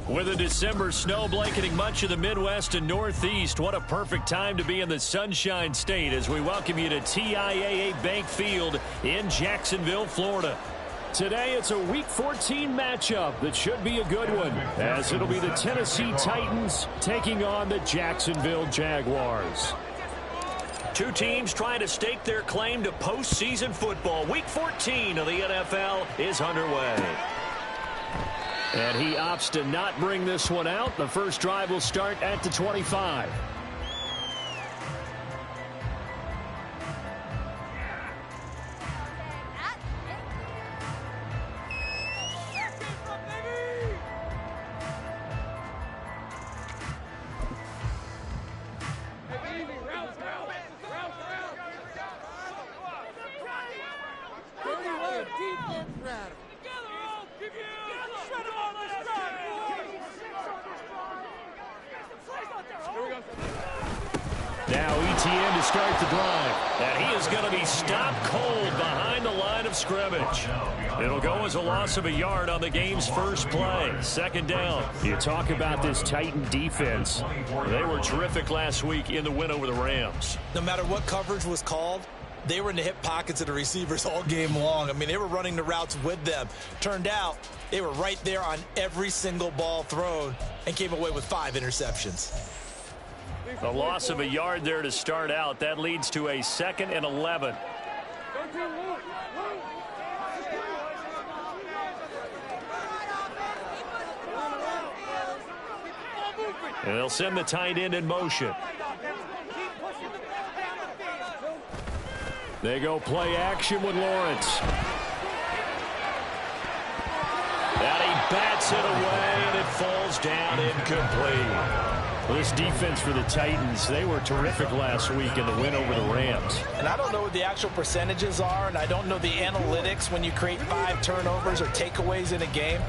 With a December snow blanketing much of the Midwest and Northeast, what a perfect time to be in the Sunshine State as we welcome you to TIAA Bank Field in Jacksonville, Florida. Today, it's a Week 14 matchup that should be a good one, as it'll be the Tennessee Titans taking on the Jacksonville Jaguars. Two teams trying to stake their claim to postseason football. Week 14 of the NFL is underway. And he opts to not bring this one out. The first drive will start at the 25. Now ETN to start the drive. And he is going to be stopped cold behind the line of scrimmage. It'll go as a loss of a yard on the game's first play. Second down. You talk about this Titan defense. They were terrific last week in the win over the Rams. No matter what coverage was called, they were in the hip pockets of the receivers all game long. I mean, they were running the routes with them. Turned out they were right there on every single ball thrown and came away with 5 interceptions. A loss of a yard there to start out. That leads to a 2nd and 11. And they'll send the tight end in motion. They go play action with Lawrence. And he bats it away, and it falls down incomplete. Well, this defense for the Titans, they were terrific last week in the win over the Rams. And I don't know what the actual percentages are, and I don't know the analytics when you create 5 turnovers or takeaways in a game.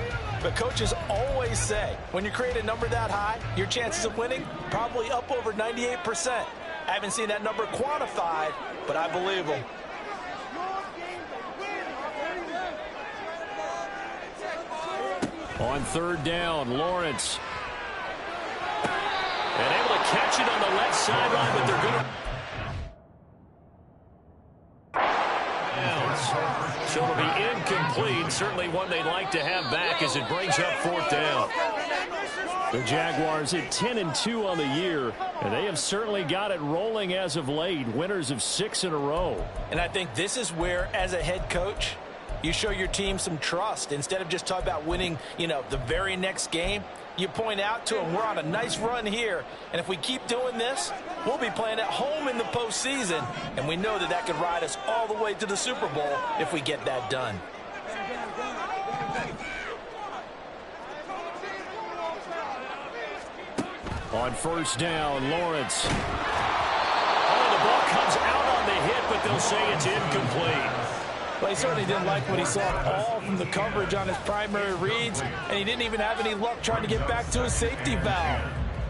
But coaches always say, when you create a number that high, your chances of winning probably up over 98%. I haven't seen that number quantified, but I believe them. On third down, Lawrence. And able to catch it on the left sideline, but they're going to... So it'll be incomplete. Certainly one they'd like to have back as it brings up 4th down. The Jaguars at 10-2 on the year, and they have certainly got it rolling as of late. Winners of 6 in a row. And I think this is where, as a head coach, you show your team some trust. Instead of just talking about winning, the very next game, you point out to them, we're on a nice run here, and if we keep doing this, we'll be playing at home in the postseason, and we know that that could ride us all the way to the Super Bowl if we get that done. On first down, Lawrence. Oh, the ball comes out on the hit, but they'll say it's incomplete. Well, he certainly didn't like what he saw all from the coverage on his primary reads, and he didn't even have any luck trying to get back to his safety valve.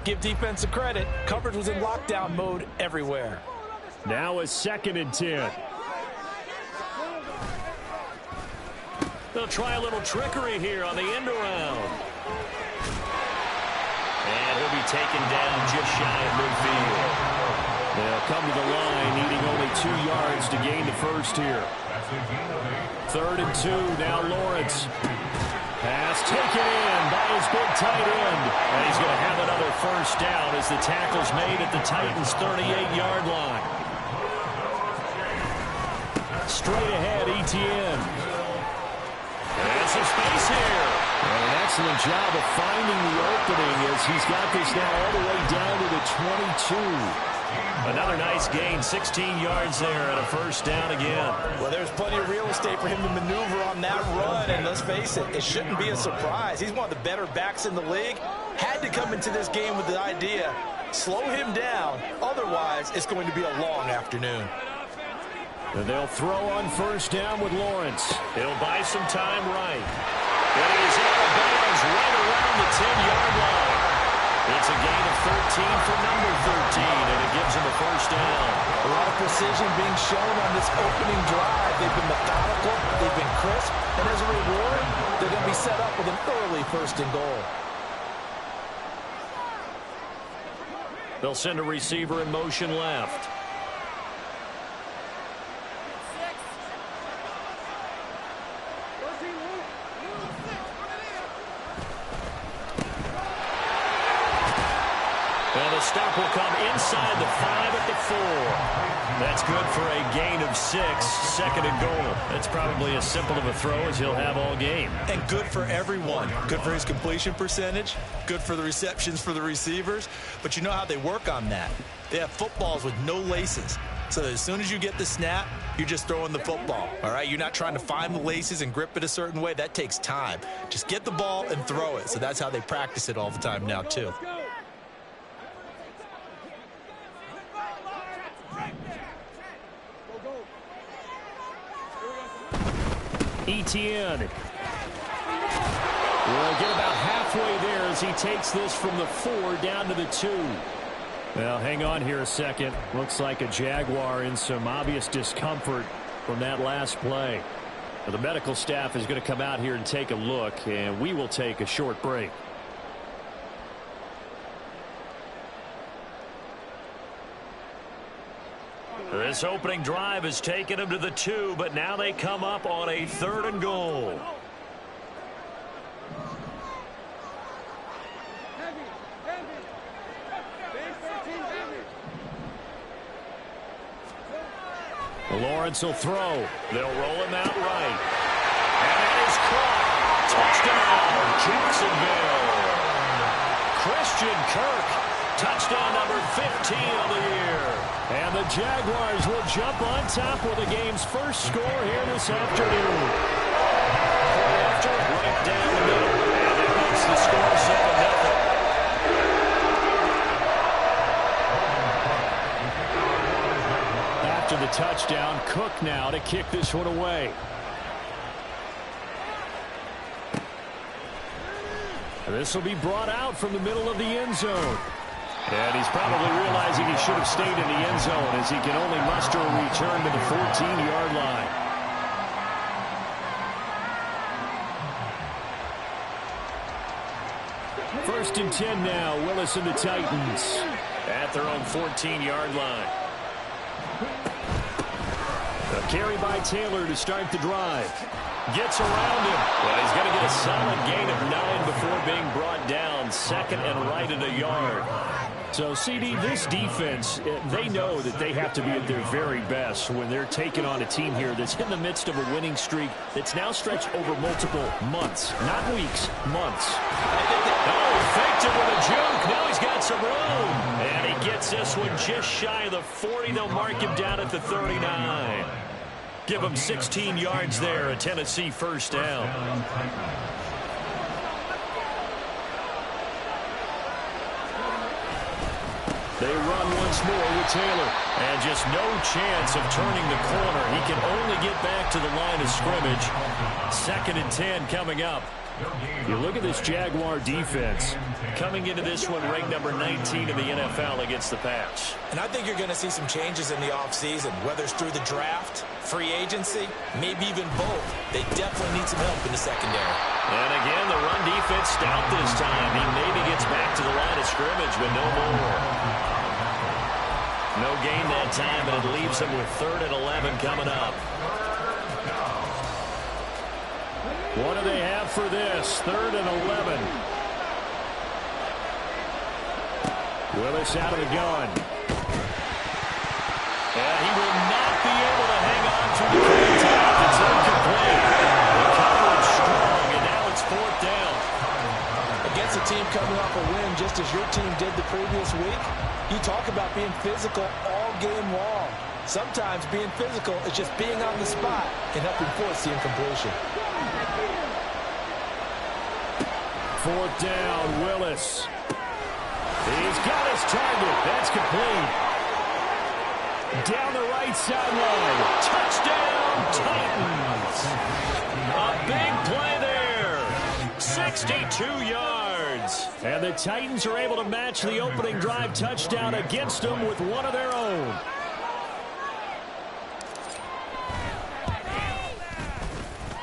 Give defense a credit. Coverage was in lockdown mode everywhere. Now a 2nd and 10. They'll try a little trickery here on the end around. And he'll be taken down just shy of midfield. They'll come to the line, needing only 2 yards to gain the first here. 3rd and 2, now Lawrence. Pass taken in by his big tight end. And he's going to have another first down as the tackle's made at the Titans' 38-yard line. Straight ahead, ETN. And some space here. And an excellent job of finding the opening as he's got this now all the way down to the 22. Another nice gain, 16 yards there and a first down again. Well, there's plenty of real estate for him to maneuver on that run, and let's face it, it shouldn't be a surprise. He's one of the better backs in the league. Had to come into this game with the idea, slow him down, otherwise it's going to be a long afternoon. And they'll throw on first down with Lawrence. He'll buy some time right. And he is out of bounds right around the 10-yard line. It's a gain of 13 for number 13, and it gives him a first down. A lot of precision being shown on this opening drive. They've been methodical, they've been crisp, and as a reward, they're going to be set up with an early 1st and goal. They'll send a receiver in motion left. And the stop will come inside the 5 at the 4. That's good for a gain of 6, 2nd and goal. That's probably as simple of a throw as he'll have all game. And good for everyone. Good for his completion percentage. Good for the receptions for the receivers. But you know how they work on that. They have footballs with no laces. So that as soon as you get the snap, you're just throwing the football. All right, you're not trying to find the laces and grip it a certain way. That takes time. Just get the ball and throw it. So that's how they practice it all the time now, too. Etienne will get about halfway there as he takes this from the 4 down to the 2. Well, hang on here a second. Looks like a Jaguar in some obvious discomfort from that last play. Now, the medical staff is going to come out here and take a look, and we will take a short break. This opening drive has taken them to the 2, but now they come up on a 3rd and goal. Lawrence will throw. They'll roll him out right. And that is caught. Touchdown, Jacksonville. Christian Kirk. Touchdown number 15 of the year. And the Jaguars will jump on top with the game's first score here this afternoon. After right down the middle. And that makes the score 7-0. After the touchdown, Cook now to kick this one away. This will be brought out from the middle of the end zone. And he's probably realizing he should have stayed in the end zone as he can only muster a return to the 14-yard line. First and 10 now, Willis and the Titans at their own 14-yard line. A carry by Taylor to start the drive. Gets around him. Well, he's going to get a solid gain of 9 before being brought down. 2nd and right at a yard. So, CD, this defense, they know that they have to be at their very best when they're taking on a team here that's in the midst of a winning streak that's now stretched over multiple months. Not weeks, months. Oh, faked it with a juke. Now he's got some room. And he gets this one just shy of the 40. They'll mark him down at the 39. Give him 16 yards there, a Tennessee first down. They run once more with Taylor. And just no chance of turning the corner. He can only get back to the line of scrimmage. 2nd and 10 coming up. You look at this Jaguar defense. Coming into this one, ranked number 19 in the NFL against the pass. And I think you're going to see some changes in the offseason, whether it's through the draft, free agency, maybe even both. They definitely need some help in the secondary. And again, the run defense stout this time. He maybe gets back to the line of scrimmage, but no more. No gain that time, and it leaves him with 3rd and 11 coming up. What do they have for this? 3rd and 11. Willis out of the gun. And he will not be able to hang on to the contact. It's incomplete. The coverage strong, and now it's 4th down. Against a team coming off a win, just as your team did the previous week, you talk about being physical all game long. Sometimes being physical is just being on the spot and helping force the incompletion. 4th down, Willis. He's got his target. That's complete. Down the right sideline. Touchdown, Titans. A big play there. 62 yards. And the Titans are able to match the opening drive touchdown against them with one of their own.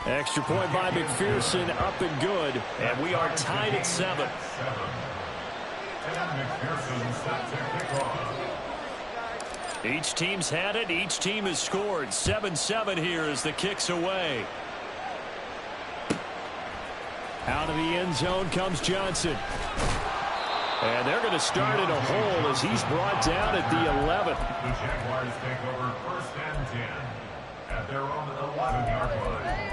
Extra point by McPherson, up and good. And we are tied at 7. Each team's had it. Each team has scored. 7-7 here as the kick's away. Out of the end zone comes Johnson. And they're going to start in a hole as he's brought down at the 11. The Jaguars take over 1st and 10 at their own 11-yard line.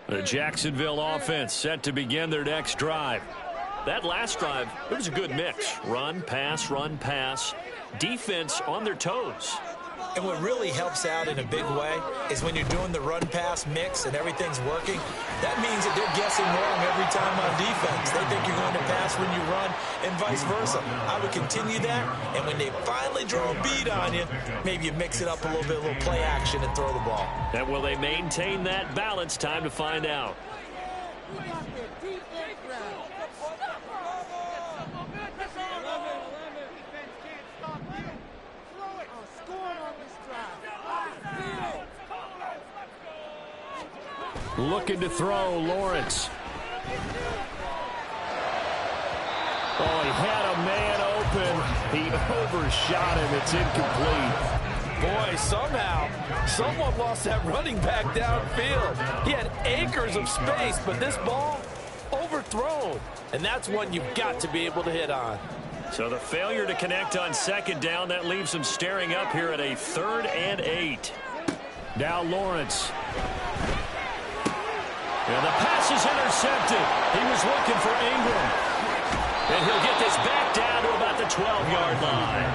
The Jacksonville offense set to begin their next drive. That last drive, it was a good mix. Run, pass, defense on their toes. And what really helps out in a big way is when you're doing the run-pass mix and everything's working, that means that they're guessing wrong every time on defense. They think you're going to pass when you run and vice versa. I would continue that, and when they finally draw a beat on you, maybe you mix it up a little bit, a little play action and throw the ball. And will they maintain that balance? Time to find out. Looking to throw, Lawrence. Oh, he had a man open. He overshot him. It's incomplete. Boy, somehow, someone lost that running back downfield. He had acres of space, but this ball overthrown. And that's one you've got to be able to hit on. So the failure to connect on 2nd down, that leaves him staring up here at a 3rd and 8. Now Lawrence. And the pass is intercepted. He was looking for Ingram. And he'll get this back down to about the 12-yard line.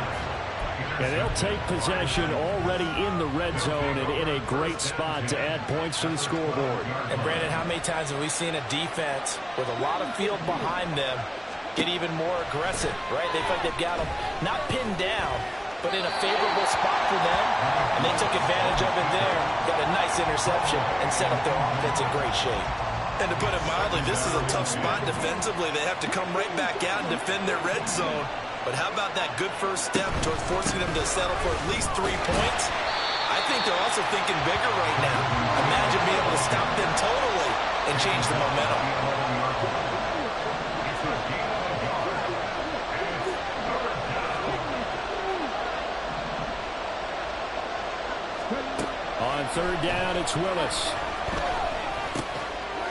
And they'll take possession already in the red zone and in a great spot to add points to the scoreboard. And Brandon, how many times have we seen a defense with a lot of field behind them get even more aggressive, right? They feel like they've got them not pinned down, but in a favorable spot for them, and they took advantage of it there, got a nice interception, and set up their offense in great shape. And to put it mildly, this is a tough spot defensively. They have to come right back out and defend their red zone. But how about that good first step towards forcing them to settle for at least 3 points? I think they're also thinking bigger right now. Imagine being able to stop them totally and change the momentum. On 3rd down, it's Willis.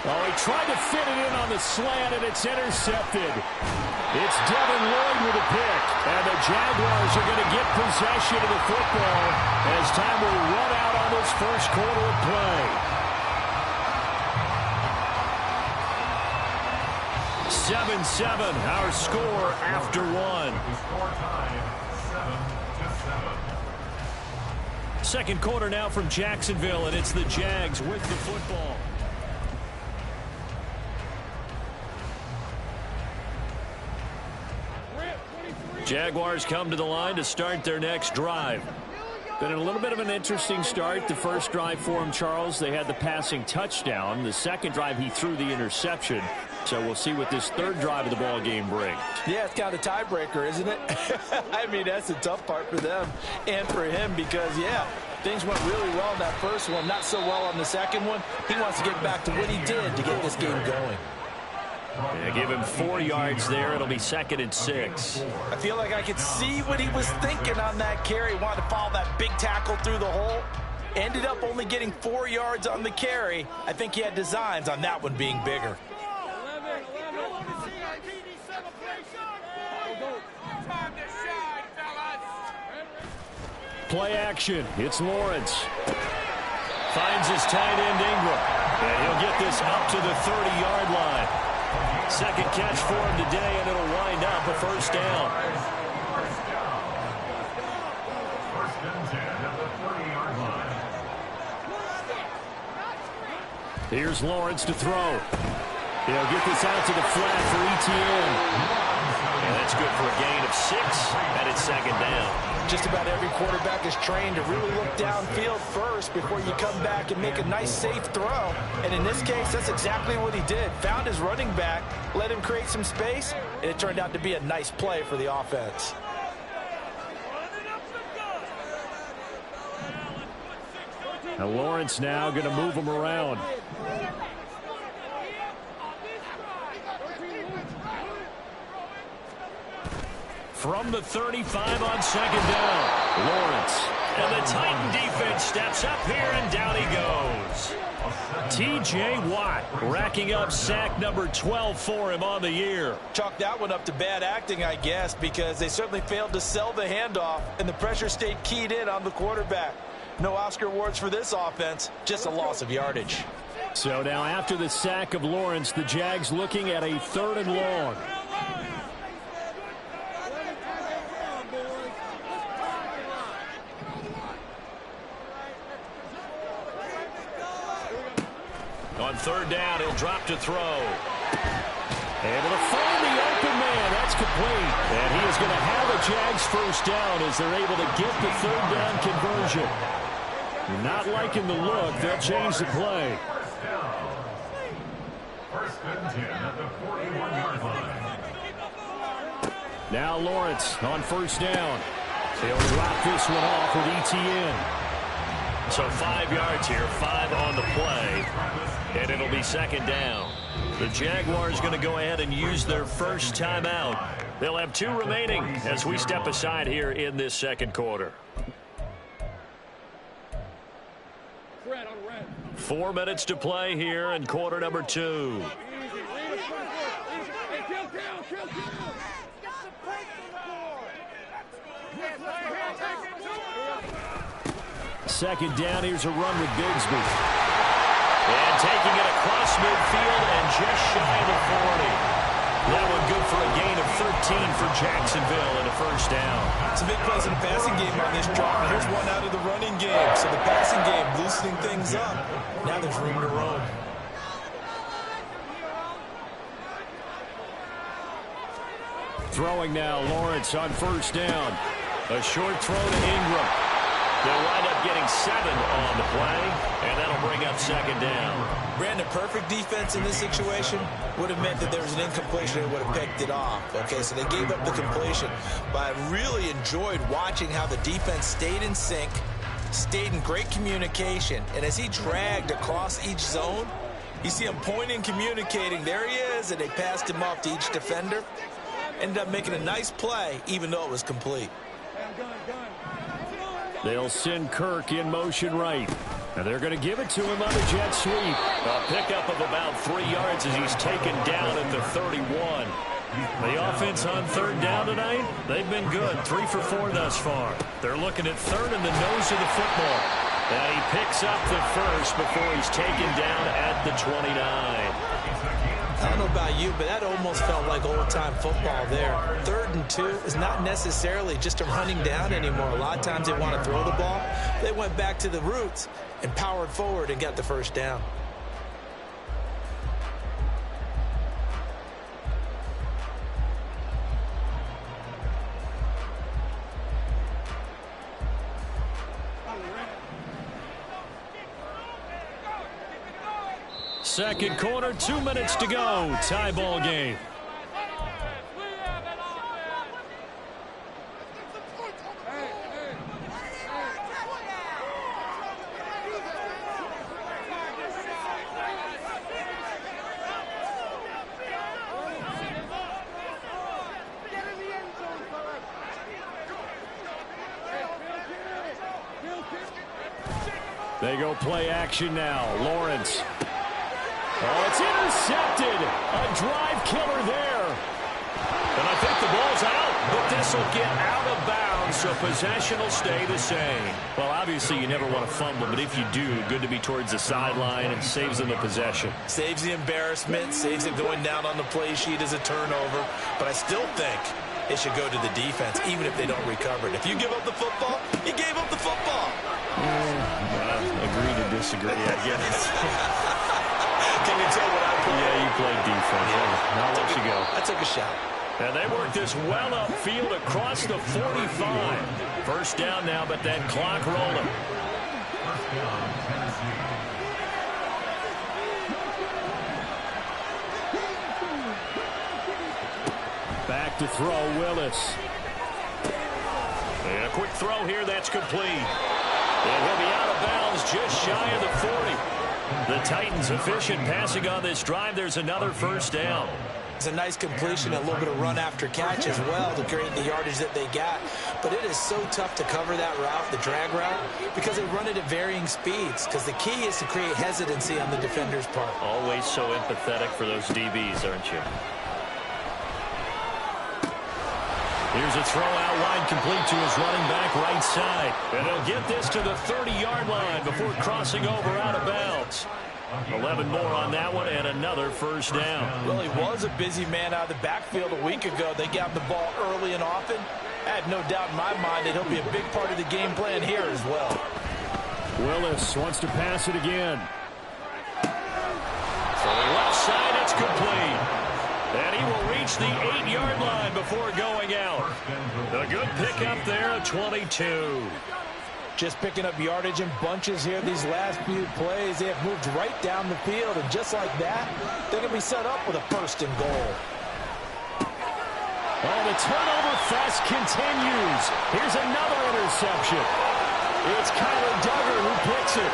Oh, he tried to fit it in on the slant, and it's intercepted. It's Devin Lloyd with a pick, and the Jaguars are going to get possession of the football as time will run out on this first quarter of play. 7-7, our score after one. Second quarter now from Jacksonville, and it's the Jags with the football. Jaguars come to the line to start their next drive. Been a little bit of an interesting start. The first drive for him, Charles, they had the passing touchdown. The second drive, he threw the interception. So we'll see what this third drive of the ball game brings. Yeah, it's kind of a tiebreaker, isn't it? I mean, that's the tough part for them and for him because, yeah, things went really well in that first one, not so well on the second one. He wants to get back to what he did to get this game going. Yeah, give him 4 yards there. It'll be 2nd and 6. I feel like I could see what he was thinking on that carry. Wanted to follow that big tackle through the hole. Ended up only getting 4 yards on the carry. I think he had designs on that one being bigger. Play action. It's Lawrence. Finds his tight end Ingram. And he'll get this up to the 30-yard line. Second catch for him today, and it'll wind up a first down. Here's Lawrence to throw. He'll get this out to the flat for Etienne. And that's good for a gain of 6, and it's second down. Just about every quarterback is trained to really look downfield first before you come back and make a nice, safe throw. And in this case, that's exactly what he did. Found his running back, let him create some space, and it turned out to be a nice play for the offense. Now Lawrence now going to move him around. From the 35 on second down, Lawrence. And the Titan defense steps up here, and down he goes. T.J. Watt racking up sack number 12 for him on the year. Chalk that one up to bad acting, I guess, because they certainly failed to sell the handoff, and the pressure stayed keyed in on the quarterback. No Oscar awards for this offense, just a loss of yardage. So now after the sack of Lawrence, the Jags looking at a 3rd and long. On 3rd down, he'll drop to throw. Able to find the open man. That's complete. And he is going to have a Jags first down as they're able to get the 3rd down conversion. Not liking the look. They'll change the play. First and 10 at the 41-yard line. Now Lawrence on 1st down. He'll drop this one off with ETN. So 5 yards here, 5 on the play, and it'll be 2nd down. The Jaguars going to go ahead and use their first timeout. They'll have 2 remaining as we step aside here in this 2nd quarter. 4 minutes to play here in quarter number 2. Second down, here's a run with Bigsby. And taking it across midfield and just shy of the 40. That one good for a gain of 13 for Jacksonville and a first down. Some big plays in the passing game on this drive. Here's one out of the running game. So the passing game loosening things up. Now there's room to roam. Throwing now, Lawrence on 1st down. A short throw to Ingram. They'll wind up getting 7 on the play, and that'll bring up 2nd down. Brandon, perfect defense in this situation would have meant that there was an incompletion and would have picked it off. Okay, so they gave up the completion. But I really enjoyed watching how the defense stayed in sync, stayed in great communication, and as he dragged across each zone, you see him pointing, communicating. There he is, and they passed him off to each defender. Ended up making a nice play, even though it was complete. They'll send Kirk in motion right. And they're going to give it to him on the jet sweep. A pickup of about 3 yards as he's taken down at the 31. The offense on 3rd down tonight, they've been good. 3 for 4 thus far. They're looking at 3rd in the nose of the football. And he picks up the first before he's taken down at the 29. I don't know about you, but that almost felt like old-time football there. 3rd and 2 is not necessarily just a running down anymore. A lot of times they want to throw the ball. They went back to the roots and powered forward and got the first down. Second quarter, 2 minutes to go. Tie ball game. They go play action now. Lawrence. Oh, it's intercepted. A drive killer there. And I think the ball's out, but this will get out of bounds, so possession will stay the same. Well, obviously you never want to fumble, but if you do, good to be towards the sideline and saves them the possession. Saves the embarrassment, saves it going down on the play sheet as a turnover, but I still think it should go to the defense, even if they don't recover it. If you give up the football, you gave up the football. Agree to disagree, I guess. Can you tell what I played? Yeah, you played defense. Yeah. I'll let you go. I took a shot. And they work this well upfield across the 45. First down now, but that clock rolling. First down, Tennessee. Back to throw, Willis. And a quick throw here, that's complete. And he'll be out of bounds just shy of the 40. The Titans efficient passing on this drive. There's another first down. It's a nice completion, a little bit of run after catch as well to create the yardage that they got. But it is so tough to cover that route, the drag route, because they run it at varying speeds. Because the key is to create hesitancy on the defender's part. Always so empathetic for those DBs, aren't you? Here's a throw out wide, complete to his running back right side. And he'll get this to the 30-yard line before crossing over out of bounds. 11 more on that one and another first down. Well, he was a busy man out of the backfield a week ago. They got the ball early and often. I have no doubt in my mind that he'll be a big part of the game plan here as well. Willis wants to pass it again. From the left side, it's complete. And he will reach the 8-yard line before going out. A good pickup there at 22. Just picking up yardage in bunches here these last few plays. They have moved right down the field, and just like that, they're going to be set up with a first and goal. Oh, the turnover fest continues. Here's another interception. It's Kyler Duggar who picks it.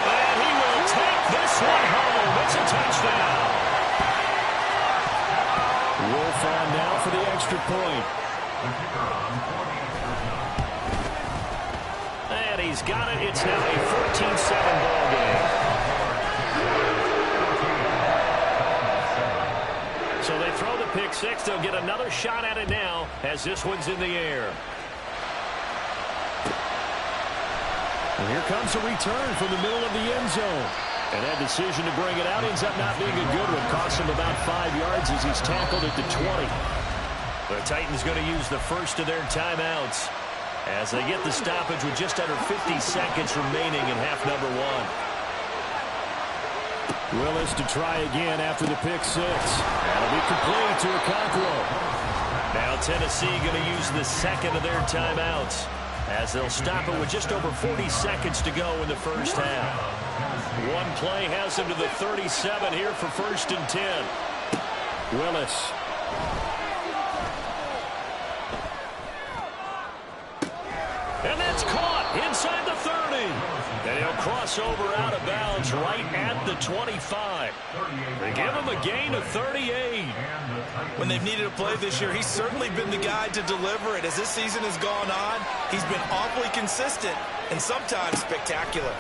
And he will take this one home. It's a touchdown. Wolf on now for the extra point. And he's got it. It's now a 14-7 ball game. So they throw the pick six. They'll get another shot at it now as this one's in the air. And here comes a return from the middle of the end zone. And that decision to bring it out ends up not being a good one. Costs him about 5 yards as he's tackled at the 20. The Titans going to use the first of their timeouts as they get the stoppage with just under 50 seconds remaining in half number one. Willis to try again after the pick six. That'll be complete to Okonkwo. Now Tennessee going to use the second of their timeouts as they'll stop it with just over 40 seconds to go in the first half. One play has them to the 37 here for first and 10. Willis. And that's caught inside the 30. And he'll cross over out of bounds right at the 25. They give him a gain of 38. When they've needed a play this year, he's certainly been the guy to deliver it. As this season has gone on, he's been awfully consistent and sometimes spectacular.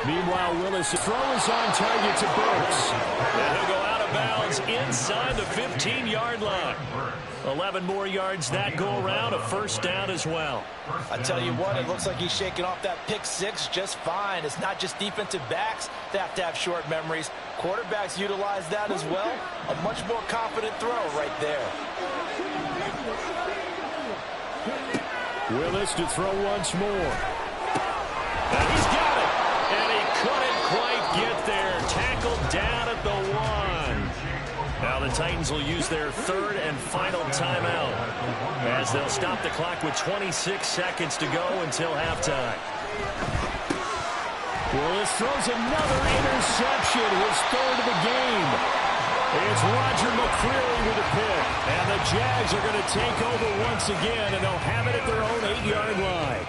Meanwhile, Willis' throw is on target to Burks. And he'll go out of bounds inside the 15-yard line. 11 more yards that go around, a first down as well. I tell you what, it looks like he's shaking off that pick six just fine. It's not just defensive backs that have to have short memories. Quarterbacks utilize that as well. A much more confident throw right there. Willis to throw once more. And he's got it. And he couldn't quite get there. Tackled down at the 1. Now the Titans will use their third and final timeout as they'll stop the clock with 26 seconds to go until halftime. Willis throws another interception, his third of the game. It's Roger McCreary with a pick. And the Jags are going to take over once again, and they'll have it at their own 8-yard line.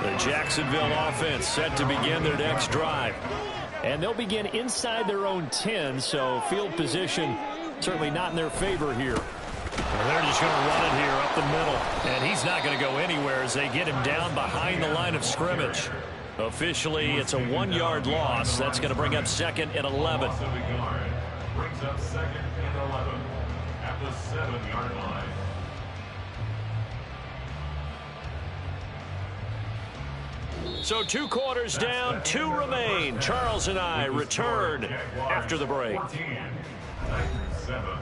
The Jacksonville offense set to begin their next drive. And they'll begin inside their own 10, so field position certainly not in their favor here. Well, they're just going to run it here up the middle. And he's not going to go anywhere as they get him down behind the line of scrimmage. Officially, it's a 1-yard loss. That's going to bring up second and 11. Brings up second and 11 at the 7-yard line. So 2 quarters down, 2 remain. Charles and I return after the break. 14, 7.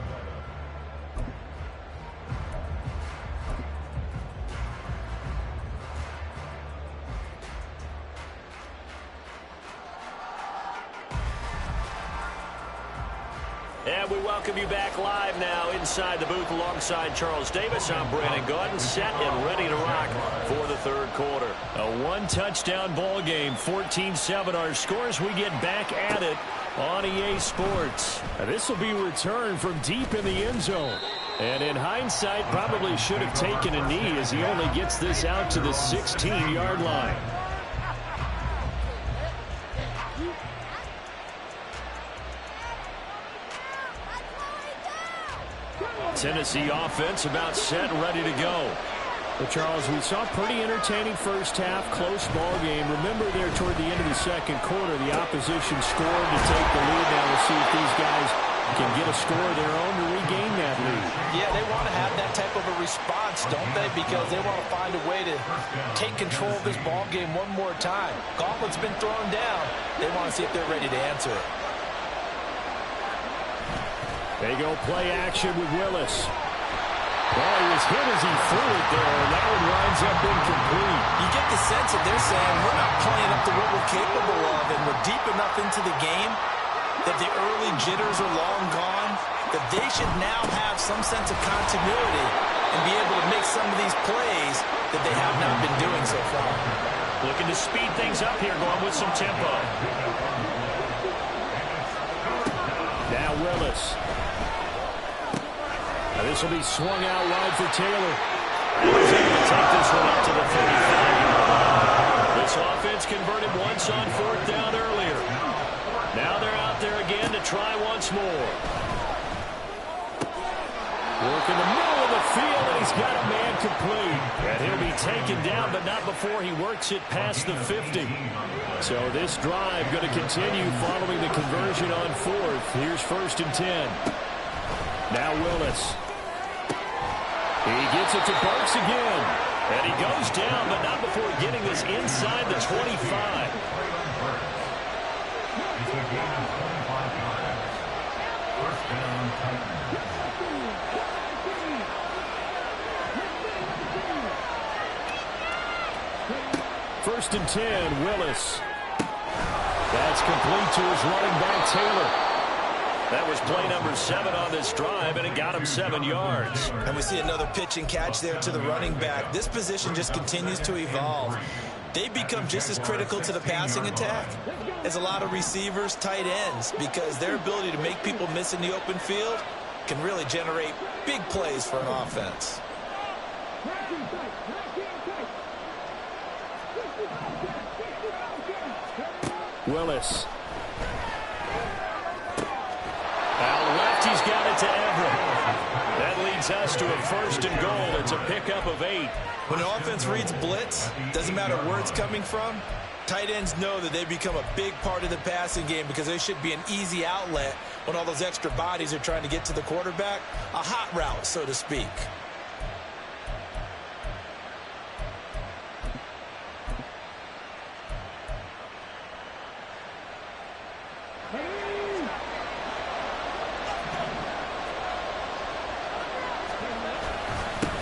And we welcome you back live now inside the booth alongside Charles Davis. I'm Brandon Gaudin, set and ready to rock for the third quarter. A one-touchdown ball game, 14-7 our scores. We get back at it on EA Sports. This will be returned from deep in the end zone. And in hindsight, probably should have taken a knee as he only gets this out to the 16-yard line. Tennessee offense about set and ready to go. Well, Charles, we saw a pretty entertaining first half, close ball game. Remember there toward the end of the second quarter, the opposition scored to take the lead. Now we'll see if these guys can get a score of their own to regain that lead. Yeah, they want to have that type of a response, don't they? Because they want to find a way to take control of this ball game one more time. Gauntlet's been thrown down. They want to see if they're ready to answer it. They go play action with Willis. Well, he was hit as he threw it there, and that one winds up incomplete. You get the sense that they're saying we're not playing up to what we're capable of, and we're deep enough into the game that the early jitters are long gone, that they should now have some sense of continuity and be able to make some of these plays that they have not been doing so far. Looking to speed things up here, going with some tempo. Now Willis. This will be swung out wide for Taylor. He's able to take this one up to the 35. This offense converted once on fourth down earlier. Now they're out there again to try once more. Work in the middle of the field, and he's got a man complete. And he'll be taken down, but not before he works it past the 50. So this drive going to continue following the conversion on fourth. Here's 1st and 10. Now Willis. He gets it to Burks again. And he goes down, but not before getting this inside the 25. First and 10, Willis. That's complete to his running back, Taylor. That was play number 7 on this drive, and it got him 7 yards. And we see another pitch and catch there to the running back. This position just continues to evolve. They become just as critical to the passing attack as a lot of receivers, tight ends, because their ability to make people miss in the open field can really generate big plays for an offense. Willis. Out left, he's got it to Everett. That leads us to a 1st and goal. It's a pickup of 8. When an offense reads blitz, doesn't matter where it's coming from, tight ends know that they become a big part of the passing game because they should be an easy outlet when all those extra bodies are trying to get to the quarterback. A hot route, so to speak.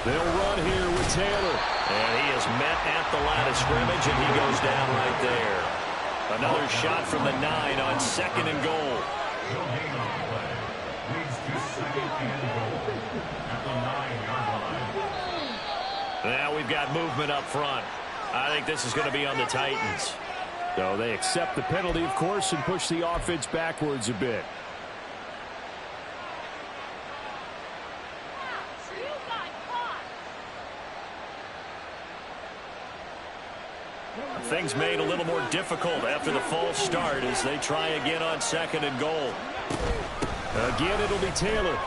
They'll run here with Taylor. And he is met at the line of scrimmage, and he goes down right there. Another shot from the 9 on 2nd and goal. Now we've got movement up front. I think this is going to be on the Titans. So they accept the penalty, of course, and push the offense backwards a bit. Things made a little more difficult after the false start as they try again on 2nd and goal. Again, it'll be Taylor.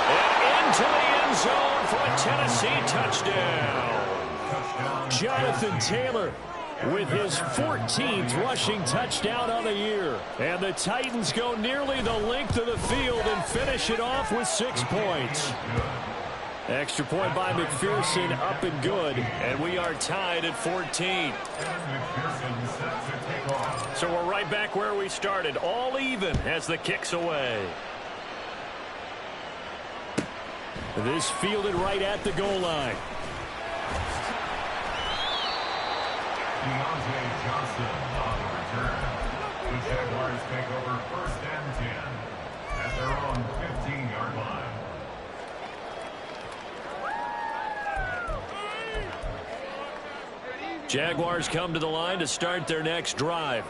And into the end zone for a Tennessee touchdown. Jonathan Taylor with his 14th rushing touchdown on the year. And the Titans go nearly the length of the field and finish it off with 6 points. Extra point by McPherson, up and good. And we are tied at 14. So we're right back where we started, all even as the kick's away. This fielded right at the goal line. Johnson on the return. The Jaguars take over 1st and 10. Jaguars come to the line to start their next drive.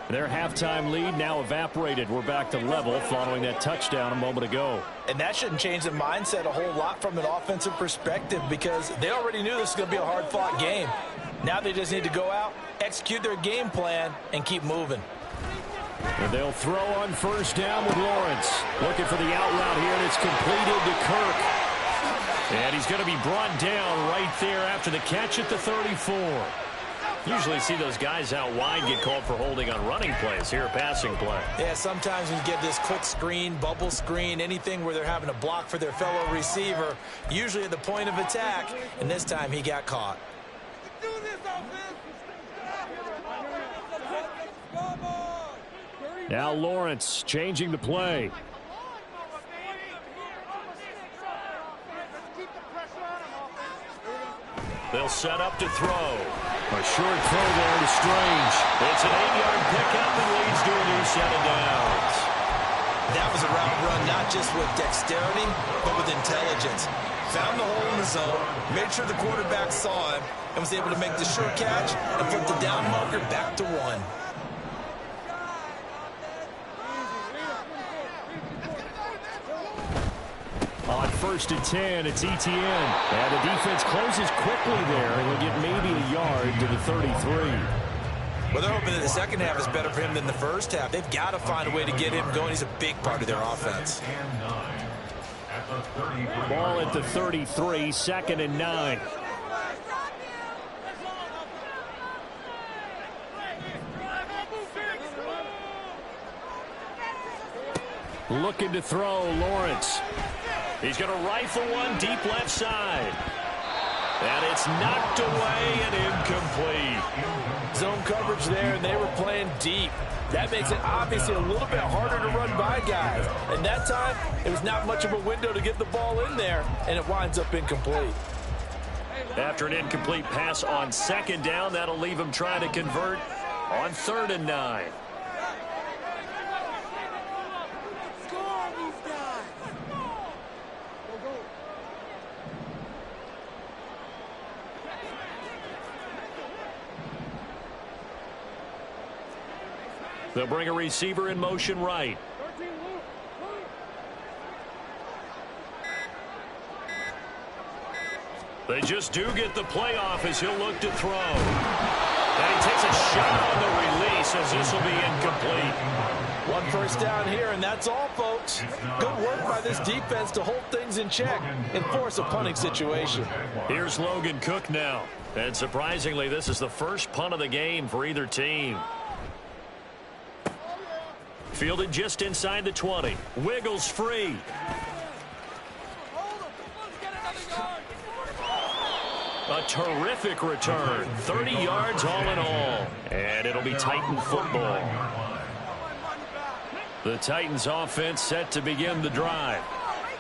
Their halftime lead now evaporated. We're back to level following that touchdown a moment ago. And that shouldn't change the mindset a whole lot from an offensive perspective because they already knew this was going to be a hard-fought game. Now they just need to go out, execute their game plan, and keep moving. And they'll throw on first down with Lawrence. Looking for the out route here, and it's completed to Kirk. And he's going to be brought down right there after the catch at the 34. Usually see those guys out wide get called for holding on running plays. Here, a passing play. Yeah, sometimes when you get this quick screen, bubble screen, anything where they're having to block for their fellow receiver, usually at the point of attack, and this time he got caught. Now Lawrence changing the play. They'll set up to throw. A short throw there to Strange. It's an 8-yard pickup and leads to a new set of downs. That was a route run not just with dexterity, but with intelligence. Found the hole in the zone, made sure the quarterback saw him, and was able to make the sure catch and flip the down marker back to 1. On first and 10, it's ETN. And the defense closes quickly there, and he'll get maybe a yard to the 33. Well, they're hoping that the second half is better for him than the first half. They've got to find a way to get him going. He's a big part of their offense. Ball at the 33, 2nd and 9. Looking to throw, Lawrence. He's going to rifle one deep left side. And it's knocked away and incomplete. Zone coverage there, and they were playing deep. That makes it obviously a little bit harder to run by guys. And that time, it was not much of a window to get the ball in there, and it winds up incomplete. After an incomplete pass on 2nd down, that'll leave him trying to convert on 3rd and 9. They'll bring a receiver in motion right. They just do get the play off as he'll look to throw. And he takes a shot on the release as this will be incomplete. 1 first down here, and that's all, folks. Good work by this defense to hold things in check and force a punting situation. Here's Logan Cook now. And surprisingly, this is the first punt of the game for either team. Fielded just inside the 20. Wiggles free. A terrific return. 30 yards all in all. And it'll be Titan football. The Titans offense set to begin the drive.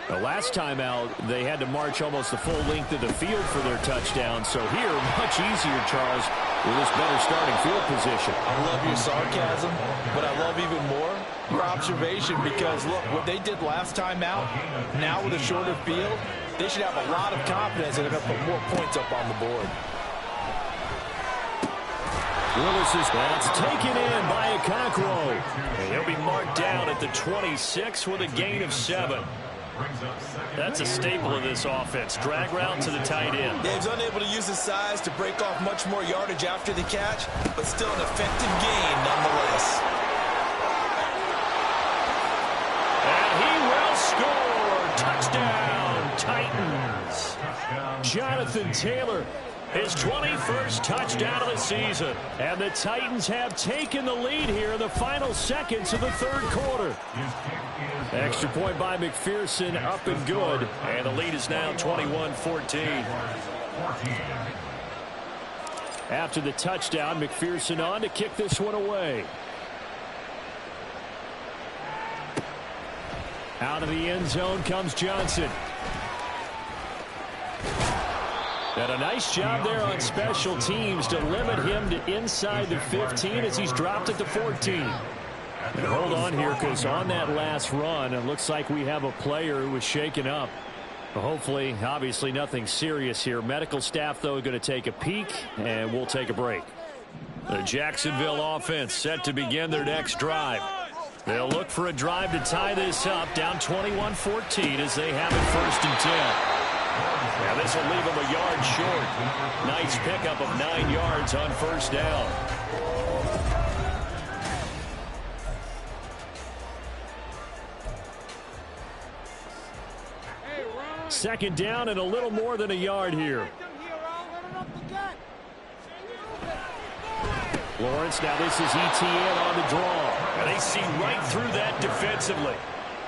The last time out, they had to march almost the full length of the field for their touchdown. So here, much easier, Charles, with this better starting field position. I love your sarcasm, but I love even more your observation because, look, what they did last time out, now with a shorter field, they should have a lot of confidence that they're going to put more points up on the board. Willis is that's taken in by Okonkwo. And he'll be marked down at the 26 with a gain of 7. That's a staple of this offense. Drag route to the tight end. Yeah, he's unable to use his size to break off much more yardage after the catch, but still an effective gain nonetheless. And he will score. Touchdown, Titans. Jonathan Taylor, his 21st touchdown of the season. And the Titans have taken the lead here in the final seconds of the 3rd quarter. Extra point by McPherson, up and good. And the lead is now 21-14. After the touchdown, McPherson on to kick this one away. Out of the end zone comes Johnson. And a nice job there on special teams to limit him to inside the 15 as he's dropped at the 14. And hold on here because on that last run, it looks like we have a player who was shaken up. Well, hopefully, obviously nothing serious here. Medical staff, though, going to take a peek, and we'll take a break. The Jacksonville offense set to begin their next drive. They'll look for a drive to tie this up, down 21-14 as they have it 1st and 10. Now this will leave them a yard short. Nice pickup of 9 yards on 1st down. Second down and a little more than a yard here. Lawrence, now this is ETN on the draw. And they see right through that defensively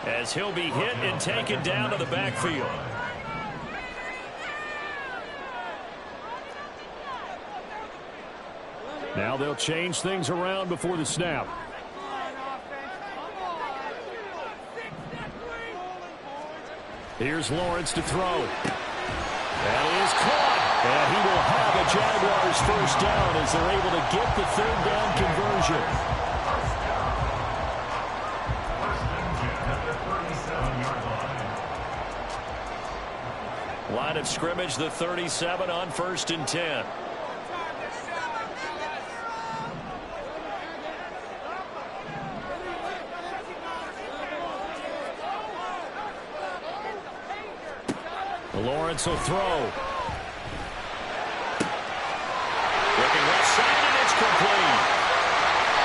as he'll be hit and taken down to the backfield. Now they'll change things around before the snap. Here's Lawrence to throw. That is caught. And he will have a Jaguars 1st down as they're able to get the 3rd down conversion. Line of scrimmage, the 37 on 1st and 10. Lawrence will throw. Looking left side, and it's complete.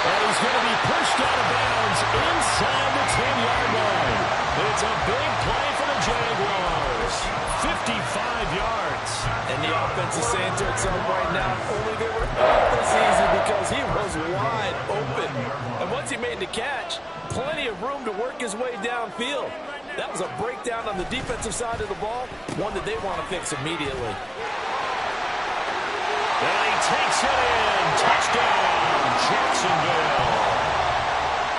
And he's going to be pushed out of bounds inside the 10-yard line. It's a big play for the Jaguars. 55 yards. And the offense is saying to itself right now, only they were out this easy because he was wide open. And once he made the catch, plenty of room to work his way downfield. That was a breakdown on the defensive side of the ball, one that they want to fix immediately. And he takes it in. Touchdown, Jacksonville.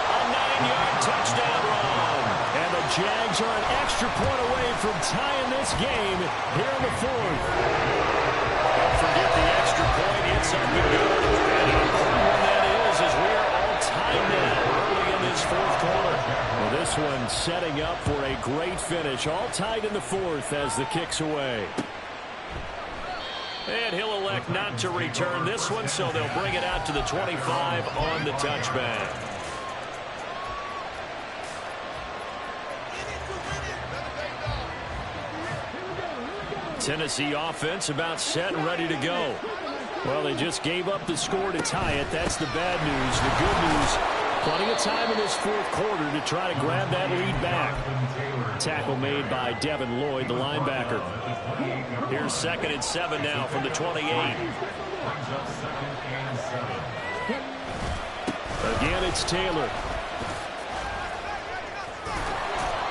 A 9-yard touchdown run. And the Jags are an extra point away from tying this game here in the 4th. Don't forget the extra point. It's up and good. And an important one that is as we are all tied now early in this 4th quarter. Well, this one setting up for a great finish. All tied in the 4th as the kick's away. And he'll elect not to return this one, so they'll bring it out to the 25 on the touchback. Tennessee offense about set and ready to go. Well, they just gave up the score to tie it. That's the bad news. The good news, plenty of time in this 4th quarter to try to grab that lead back. Tackle made by Devin Lloyd, the linebacker. Here's 2nd and 7 now from the 28. Again, it's Taylor.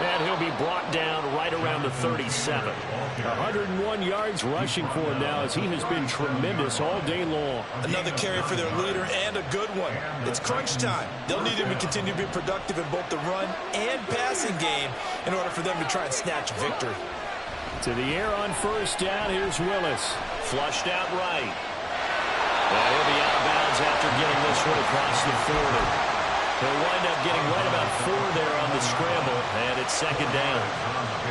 And he'll be brought down right around the 37. 101 yards rushing for him now as he has been tremendous all day long. Another carry for their leader and a good one. It's crunch time. They'll need him to continue to be productive in both the run and passing game in order for them to try and snatch a victory. To the air on 1st down, here's Willis. Flushed out right. Well, he'll be out of bounds after getting this one across the 40. He'll wind up getting right about 4 there on the scramble, and it's 2nd down.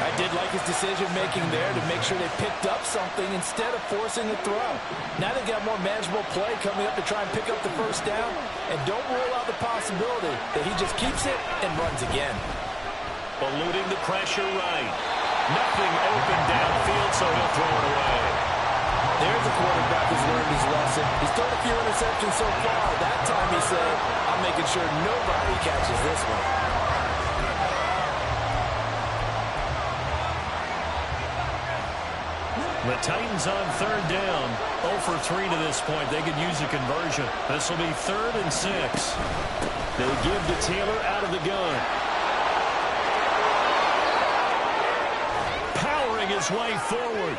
I did like his decision-making there to make sure they picked up something instead of forcing the throw. Now they've got more manageable play coming up to try and pick up the 1st down, and don't rule out the possibility that he just keeps it and runs again. Eluding the pressure right. Nothing open downfield, so he'll throw it away. There's a quarterback who's learned his lesson. He's thrown a few interceptions so far. That time he said, I'm making sure nobody catches this one. The Titans on 3rd down. 0 for 3 to this point. They could use a conversion. This will be 3rd and 6. They give to Taylor out of the gun. Powering his way forward.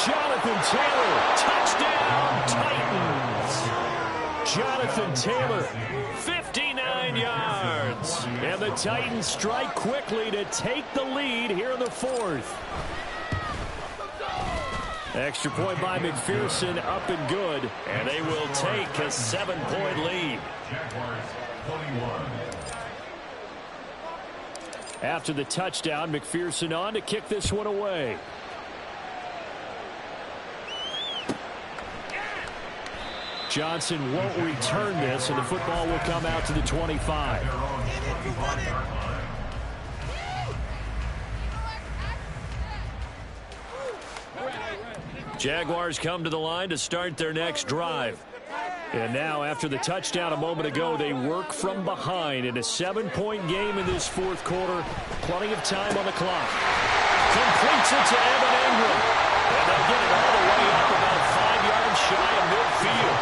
Jonathan Taylor, touchdown, Titans. Jonathan Taylor, 59 yards. And the Titans strike quickly to take the lead here in the 4th. Extra point by McPherson, up and good. And they will take a 7-point lead. After the touchdown, McPherson on to kick this one away. Johnson won't return this, and the football will come out to the 25. Jaguars come to the line to start their next drive. And now, after the touchdown a moment ago, they work from behind in a 7-point game in this fourth quarter. Plenty of time on the clock. Completes it to Evan Ingram. And they'll get it all the way up about 5 yards shy of midfield.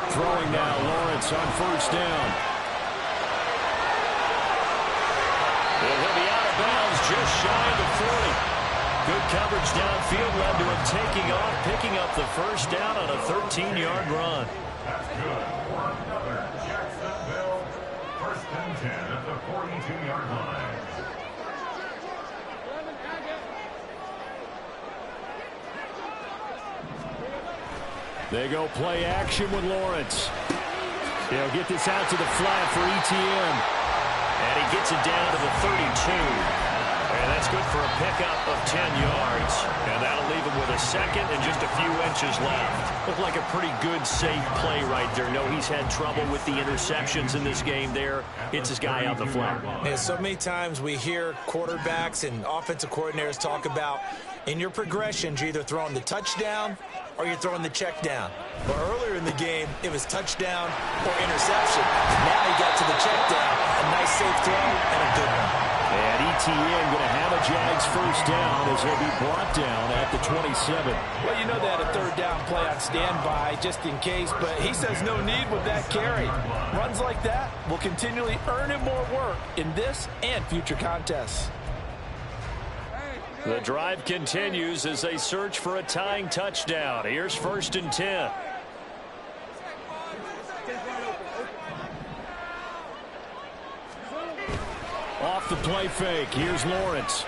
Throwing now, Lawrence on first down. He'll be out of bounds just shy of the 40. Good coverage downfield led to him taking off, picking up the first down on a 13-yard run. That's good for another Jacksonville. First and 10 at the 42-yard line. They go play action with Lawrence. He'll get this out to the flat for ETN. And he gets it down to the 32. And that's good for a pickup of 10 yards. And that'll leave him with a second and just a few inches left. Looked like a pretty good, safe play right there. No, he's had trouble with the interceptions in this game there. Hits his guy out the flat. Yeah, so many times we hear quarterbacks and offensive coordinators talk about in your progressions, you're either throwing the touchdown or you're throwing the check down. But earlier in the game, it was touchdown or interception. Now he got to the check down. A nice safe throw and a good one. And ETN going to have a Jags first down as he'll be brought down at the 27. Well, you know they had a third down play on standby just in case, but he says no need with that carry. Runs like that will continually earn him more work in this and future contests. The drive continues as they search for a tying touchdown. Here's first and 10. Off the play fake, here's Lawrence.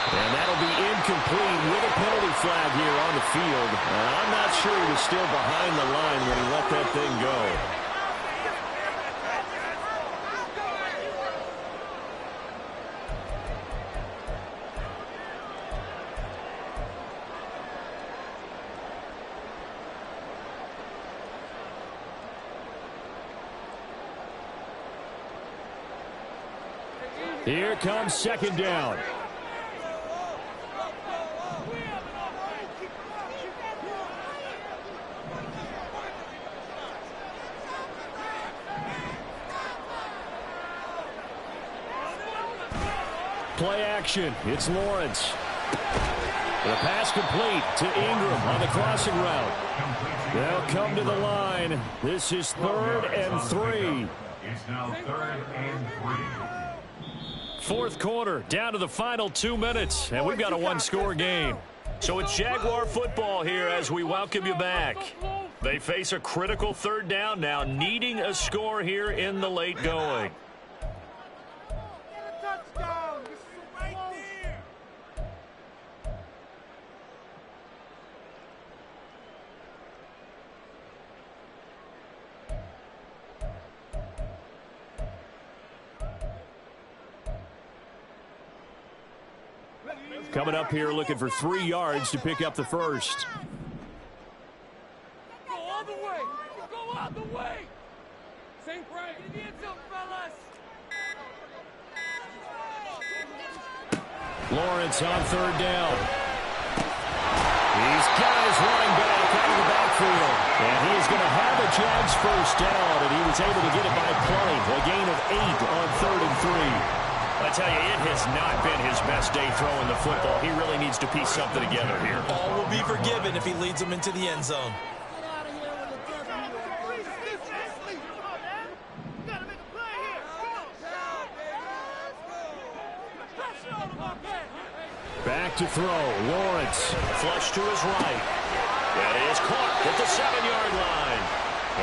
And that'll be incomplete with a penalty flag here on the field. I'm not sure he was still behind the line when he let that thing go. Here comes second down. Play action. It's Lawrence. The pass complete to Ingram on the crossing route. They'll come to the line. This is 3rd and 3. It's now 3rd and 3. Fourth quarter, down to the final 2 minutes, and we've got a one-score game. So it's Jaguar football here as we welcome you back. They face a critical third down now, needing a score here in the late going. Coming up here looking for 3 yards to pick up the first. Go all the way. Go all the way. St. Brian, get in the end zone, fellas. Lawrence on third down. These guys running back out of the backfield. And he is going to have a Jags first down, and he was able to get it by plenty. A gain of 8 on 3rd and 3. I tell you, it has not been his best day throwing the football. He really needs to piece something together here. All will be forgiven if he leads them into the end zone. Back to throw. Lawrence. Flush to his right. That is caught at the 7-yard line.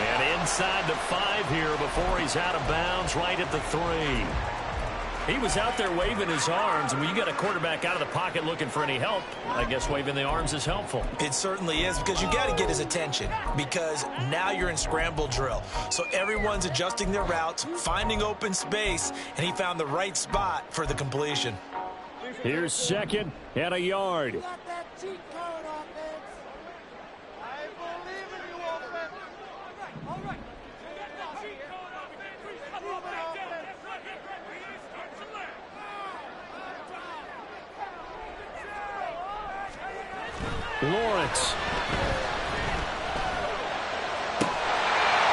And inside the 5 here before he's out of bounds right at the 3. He was out there waving his arms, and when you got a quarterback out of the pocket looking for any help, I guess waving the arms is helpful. It certainly is, because you got to get his attention, because now you're in scramble drill. So everyone's adjusting their routes, finding open space, and he found the right spot for the completion. Here's 2nd and a yard. Lawrence.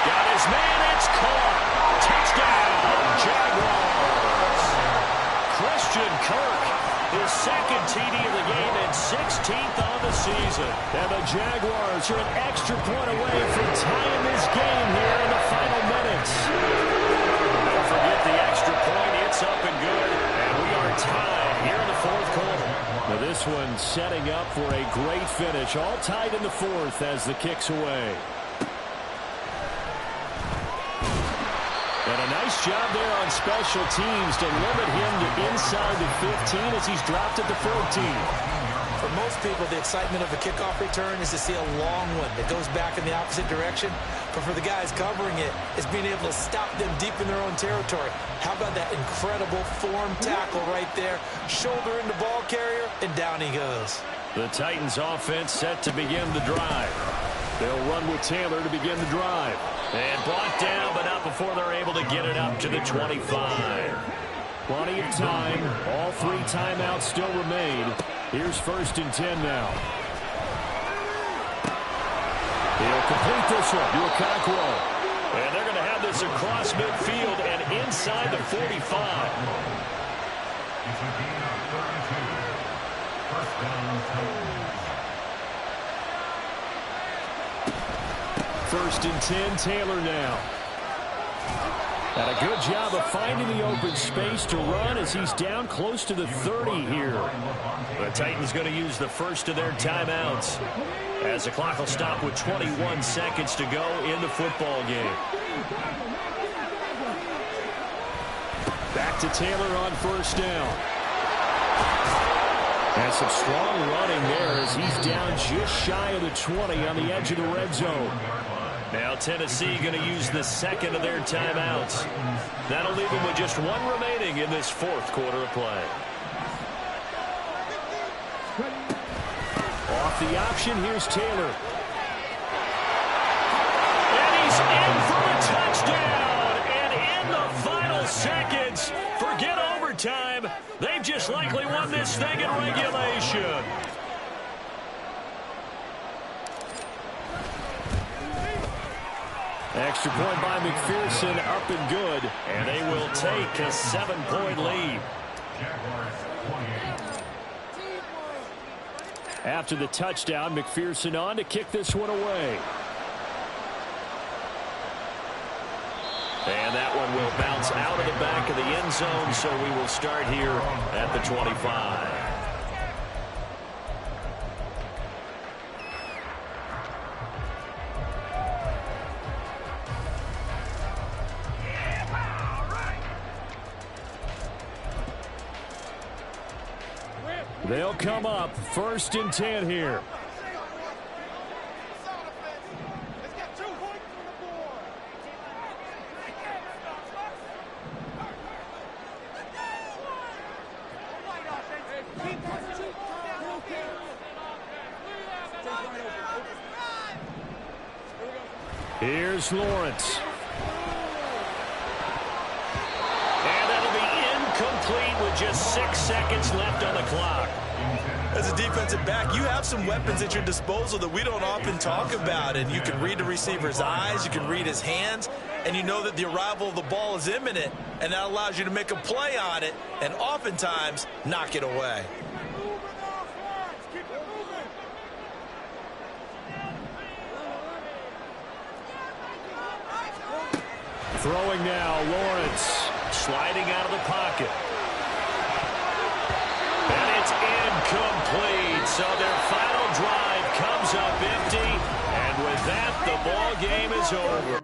Got his man, it's caught. Touchdown, Jaguars. Christian Kirk, his 2nd TD of the game and 16th on the season. And the Jaguars are an extra point away from tying this game here in the final minutes. Don't forget the extra point. It's up and good. And we are tied here in the 4th quarter. Now this one setting up for a great finish. All tied in the 4th as the kick's away. And a nice job there on special teams to limit him to inside the 15 as he's dropped at the 14. For most people, the excitement of the kickoff return is to see a long one that goes back in the opposite direction. But for the guys covering it, it's being able to stop them deep in their own territory. How about that incredible form tackle right there? Shoulder in the ball carrier, and down he goes. The Titans offense set to begin the drive. They'll run with Taylor to begin the drive. And blocked down, but not before they're able to get it up to the 25. Plenty of time. All 3 timeouts still remain. Here's 1st and 10 now. He'll complete this one to Okonkwo. And they're going to have this across midfield and inside the 45. It's a gain of 32. First down, Titans. 1st and 10, Taylor now. And a good job of finding the open space to run as he's down close to the 30 here. The Titans going to use the first of their timeouts as the clock will stop with 21 seconds to go in the football game. Back to Taylor on 1st down. And some strong running there as he's down just shy of the 20 on the edge of the red zone. Now Tennessee going to use the 2nd of their timeouts. That'll leave them with just 1 remaining in this 4th quarter of play. Off the option, here's Taylor. And he's in for a touchdown. And in the final seconds, forget overtime. They've just likely won this thing in regulation. Extra point by McPherson, up and good. And they will take a 7-point lead. After the touchdown, McPherson on to kick this one away. And that one will bounce out of the back of the end zone, so we will start here at the 25. They'll come up 1st and 10 here. Here's Lawrence. And that'll be incomplete with just 6 seconds left on the clock. As a defensive back, you have some weapons at your disposal that we don't often talk about. And you can read the receiver's eyes, you can read his hands, and you know that the arrival of the ball is imminent, and that allows you to make a play on it and oftentimes knock it away. Throwing now, Lawrence. Sliding out of the pocket. And it's incomplete. So their final drive comes up empty. And with that, the ball game is over.